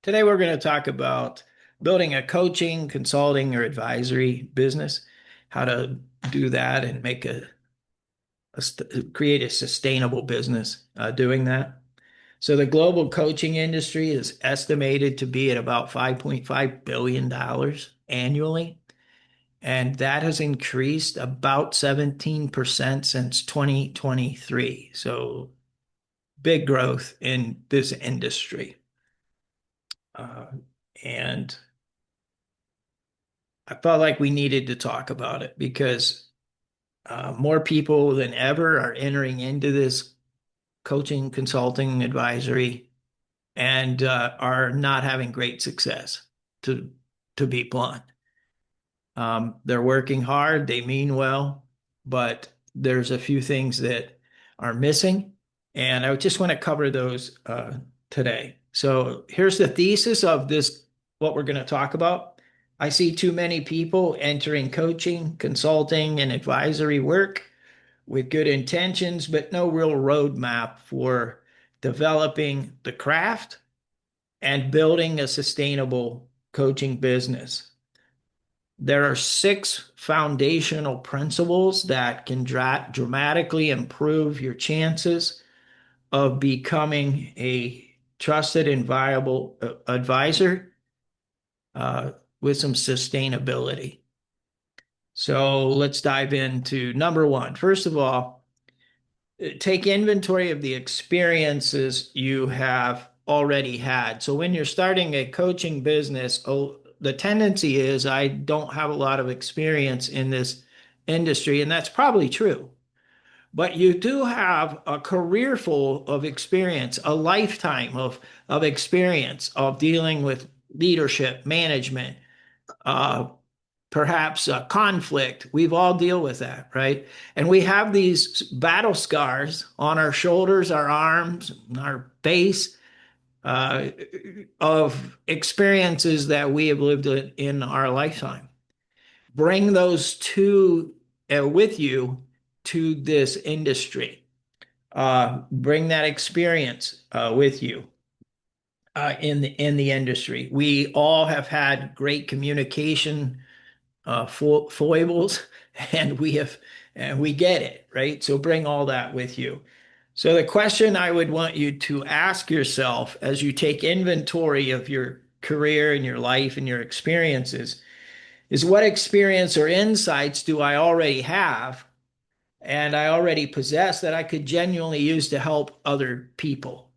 Today, we're going to talk about building a coaching, consulting, or advisory business, how to do that and create a sustainable business doing that. So, the global coaching industry is estimated to be at about $5.5 billion annually, and that has increased about 17% since 2023. So, big growth in this industry. Uh, and I felt like we needed to talk about it because more people than ever are entering into this coaching, consulting, advisory, and are not having great success, to to be blunt. They're working hard, they mean well, but there's a few things that are missing, and I just want to cover those today. So here's the thesis of this, what we're going to talk about. I see too many people entering coaching, consulting, and advisory work with good intentions, but no real roadmap for developing the craft and building a sustainable coaching business. There are six foundational principles that can dramatically improve your chances of becoming a trusted and viable advisor uh, with some sustainability. So let's dive into number one. First of all, take inventory of the experiences you have already had. So when you're starting a coaching business, the tendency is I don't have a lot of experience in this industry, and that's probably true. But you do have a career full of experience, a lifetime of experience of dealing with leadership, management, uh, perhaps conflict. We've all deal with that, right? And we have these battle scars on our shoulders, our arms, our face, uh, of experiences that we have lived in our lifetime. Bring those two with you to this industry. Bring that experience with you in the industry. We all have had great communication foibles, and we get it, right? So bring all that with you. So the question I would want you to ask yourself as you take inventory of your career and your life and your experiences is, what experience or insights do I already have and I already possess that I could genuinely use to help other people?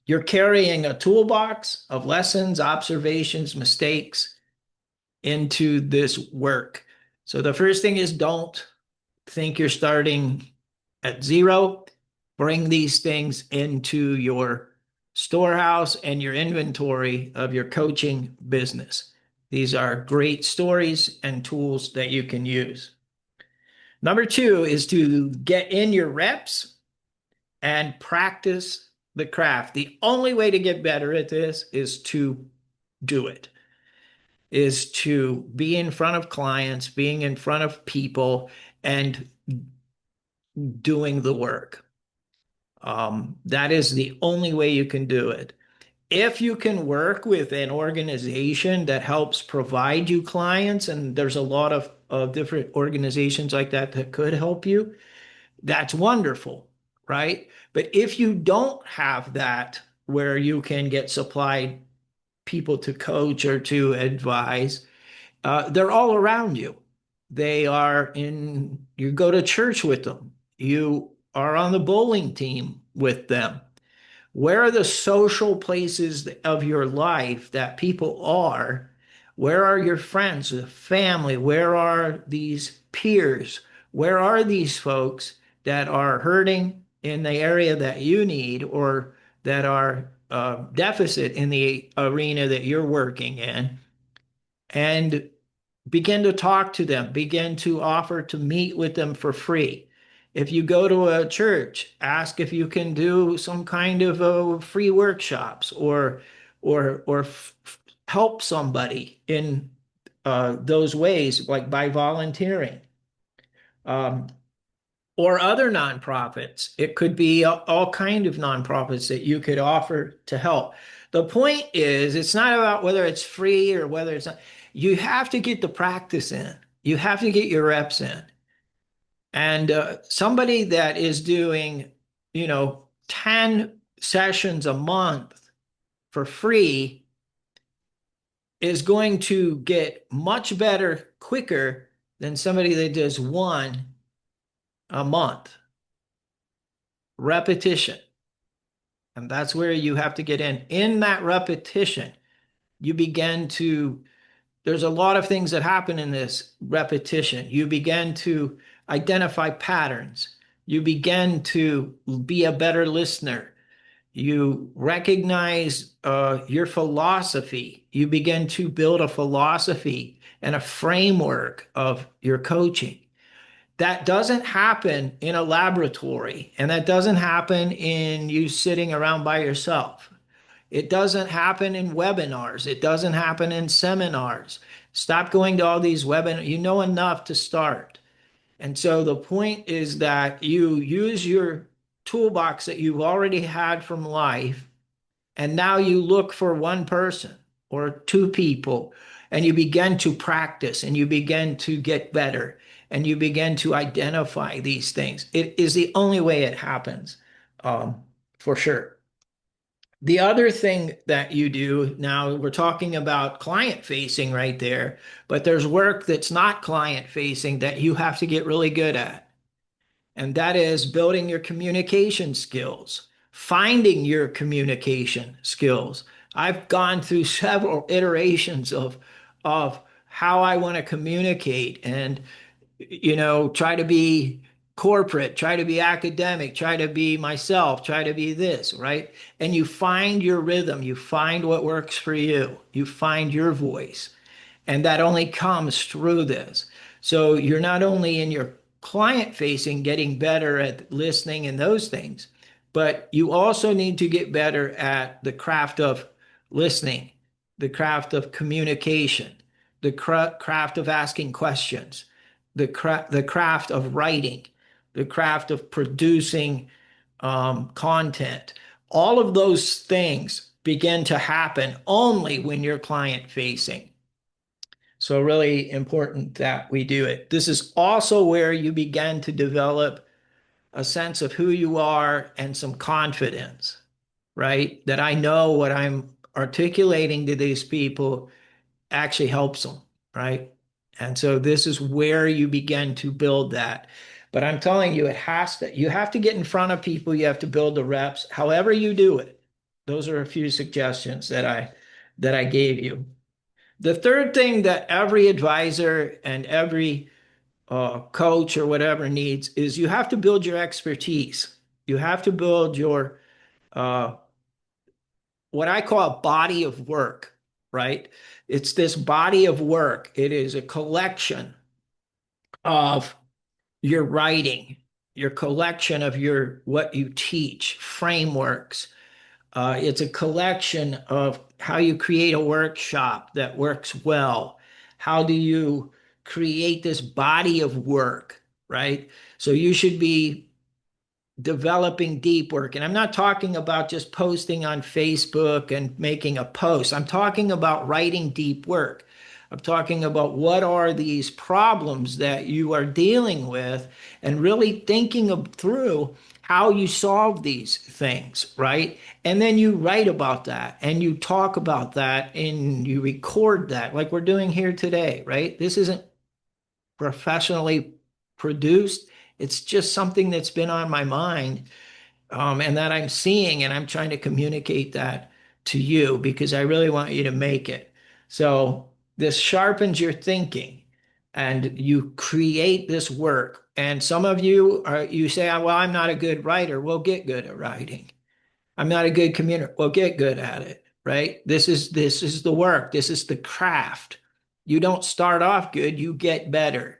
You're carrying a toolbox of lessons, observations, mistakes into this work. So the first thing is, don't think you're starting at zero. Bring these things into your storehouse and your inventory of your coaching business. These are great stories and tools that you can use. Number two is to get in your reps and practice the craft. The only way to get better at this is to do it, is to be in front of clients, being in front of people, and doing the work. That is the only way you can do it. If you can work with an organization that helps provide you clients, and there's a lot of different organizations like that that could help you, that's wonderful, right? But if you don't have that where you can get supplied people to coach or to advise, they're all around you. You go to church with them. You are on the bowling team with them. Where are the social places of your life that people are? Where are your friends, the family? Where are these peers? Where are these folks that are hurting in the area that you need, or that are deficit in the arena that you're working in? And begin to talk to them, begin to offer to meet with them for free. If you go to a church, ask if you can do some kind of free workshops, or help somebody in those ways, like by volunteering. Um, or other nonprofits. It could be all kind of nonprofits that you could offer to help. The point is, it's not about whether it's free or whether it's not. You have to get the practice in. You have to get your reps in. And somebody that is doing, 10 sessions a month for free is going to get much better quicker than somebody that does one a month. Repetition. And that's where you have to get in. In that repetition, you begin to, there's a lot of things that happen in this repetition. You begin to identify patterns. You begin to be a better listener. You recognize your philosophy. You begin to build a philosophy and a framework of your coaching. That doesn't happen in a laboratory, and that doesn't happen in you sitting around by yourself. It doesn't happen in webinars. It doesn't happen in seminars. Stop going to all these webinars. You know enough to start. And so the point is that you use your toolbox that you've already had from life, and now you look for one person or two people, and you begin to practice and you begin to get better and you begin to identify these things. It is the only way it happens, for sure. The other thing that you do now, we're talking about client facing right there, but there's work that's not client facing that you have to get really good at. And that is building your communication skills, finding your communication skills. I've gone through several iterations of how I want to communicate and try to be corporate, try to be academic, try to be myself, try to be this, right? And you find your rhythm, you find what works for you, you find your voice. And that only comes through this. So you're not only in your client facing, getting better at listening and those things, but you also need to get better at the craft of listening, the craft of communication, the craft of asking questions, the craft of writing, the craft of producing content. All of those things begin to happen only when you're client facing. So, really important that we do it. This is also where you begin to develop a sense of who you are and some confidence, right? That I know what I'm articulating to these people actually helps them, right? And so this is where you begin to build that. But I'm telling you, you have to get in front of people, you have to build the reps, however you do it. Those are a few suggestions that I gave you. The third thing that every advisor and every coach or whatever needs is you have to build your expertise. You have to build your uh, what I call a body of work, right? It's this body of work. It is a collection of your writing, your collection of your what you teach, frameworks. It's a collection of how you create a workshop that works well. How do you create this body of work, right? So you should be developing deep work. And I'm not talking about just posting on Facebook and making a post. I'm talking about writing deep work. I'm talking about what are these problems that you are dealing with and really thinking through how you solve these things, right? And then you write about that and you talk about that and you record that like we're doing here today, right? This isn't professionally produced. It's just something that's been on my mind, and that I'm seeing, and I'm trying to communicate that to you because I really want you to make it. So this sharpens your thinking, and you create this work. And some of you say, "Well, I'm not a good writer." Well, get good at writing. I'm not a good communicator. Well, get good at it, right? This is the work. This is the craft. You don't start off good. You get better.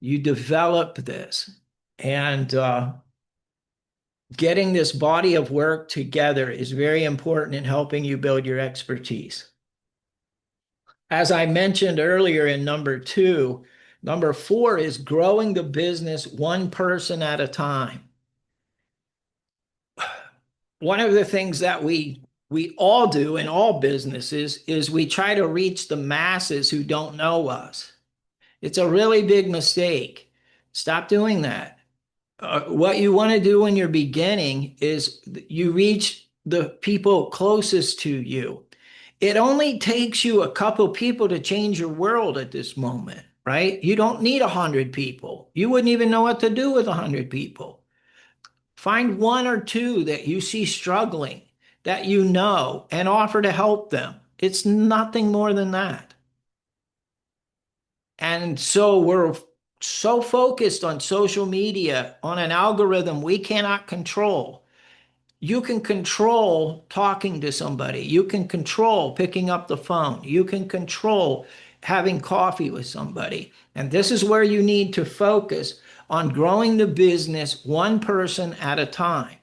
You develop this, and getting this body of work together is very important in helping you build your expertise. As I mentioned earlier in number two, Number four is growing the business one person at a time. One of the things that we all do in all businesses is we try to reach the masses who don't know us. It's a really big mistake. Stop doing that. What you want to do when you're beginning is you reach the people closest to you. It only takes you a couple people to change your world at this moment, right? You don't need 100 people. You wouldn't even know what to do with 100 people. Find one or two that you see struggling, that you know, and offer to help them. It's nothing more than that. And so we're so focused on social media, on an algorithm we cannot control. You can control talking to somebody. You can control picking up the phone. You can control having coffee with somebody. And this is where you need to focus on growing the business one person at a time.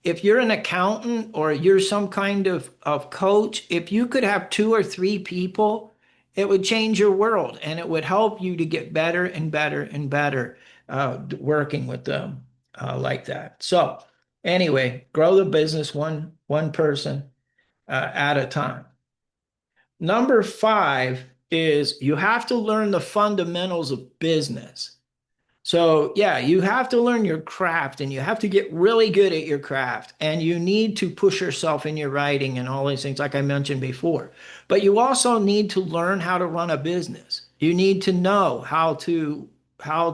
If you're an accountant or you're some kind of coach, if you could have two or three people, it would change your world and it would help you to get better and better and better working with them like that. So anyway, grow the business one person at a time. Number five is you have to learn the fundamentals of business. So, yeah, you have to learn your craft and you have to get really good at your craft. And you need to push yourself in your writing and all these things, like I mentioned before. But you also need to learn how to run a business. You need to know how to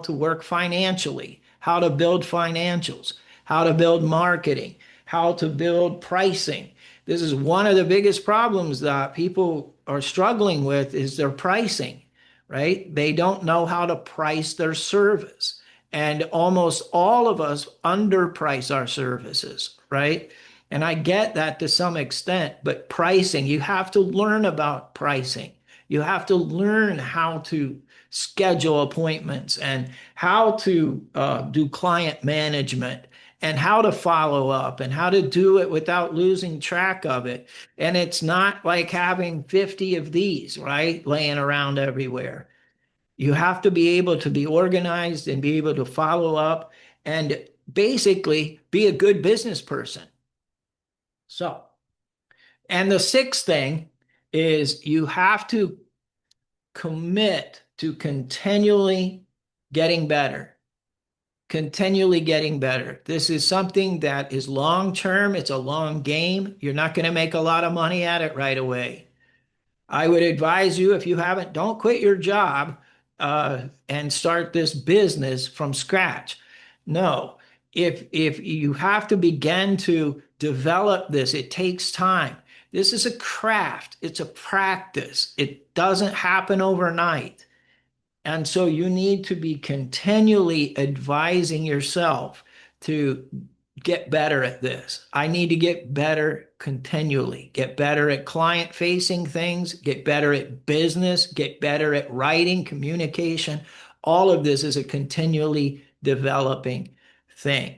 work financially, how to build financials, how to build marketing, how to build pricing. This is one of the biggest problems that people are struggling with is their pricing, right? They don't know how to price their service. And almost all of us underprice our services, right? And I get that to some extent, but pricing, you have to learn about pricing. You have to learn how to schedule appointments and how to do client management and how to follow up and how to do it without losing track of it. And it's not like having 50 of these, right, laying around everywhere. You have to be able to be organized and be able to follow up and basically be a good business person. So, and the sixth thing is you have to commit to continually getting better, continually getting better. This is something that is long term, it's a long game. You're not going to make a lot of money at it right away. I would advise you, if you haven't, don't quit your job and start this business from scratch. No, if you have to begin to develop this, it takes time. This is a craft. It's a practice. It doesn't happen overnight. And so you need to be continually advising yourself to get better at this. I need to get better continually, get better at client facing things, get better at business, get better at writing, communication. All of this is a continually developing thing.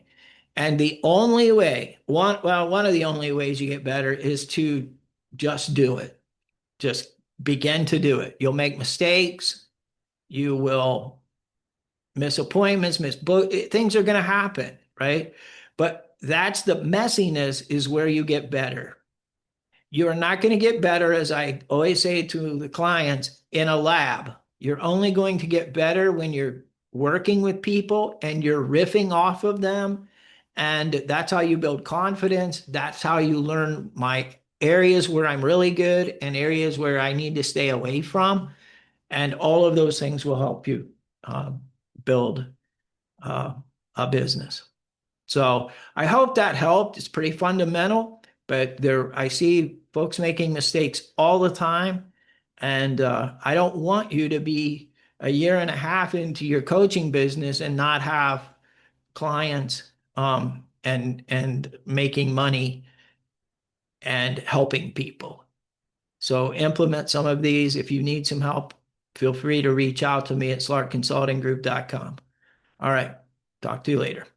And the only way, one of the only ways you get better is to just do it. Just begin to do it. You'll make mistakes. You will miss appointments, miss book. Things are going to happen, right? But that's the messiness is where you get better. You're not going to get better, as I always say to the clients, in a lab. You're only going to get better when you're working with people and you're riffing off of them. And that's how you build confidence. That's how you learn my areas where I'm really good and areas where I need to stay away from. And all of those things will help you build uh, a business. So I hope that helped. It's pretty fundamental, but I see folks making mistakes all the time. And I don't want you to be a year and a half into your coaching business and not have clients and making money and helping people. So implement some of these. If you need some help, feel free to reach out to me at slarkconsultinggroup.com. All right. Talk to you later.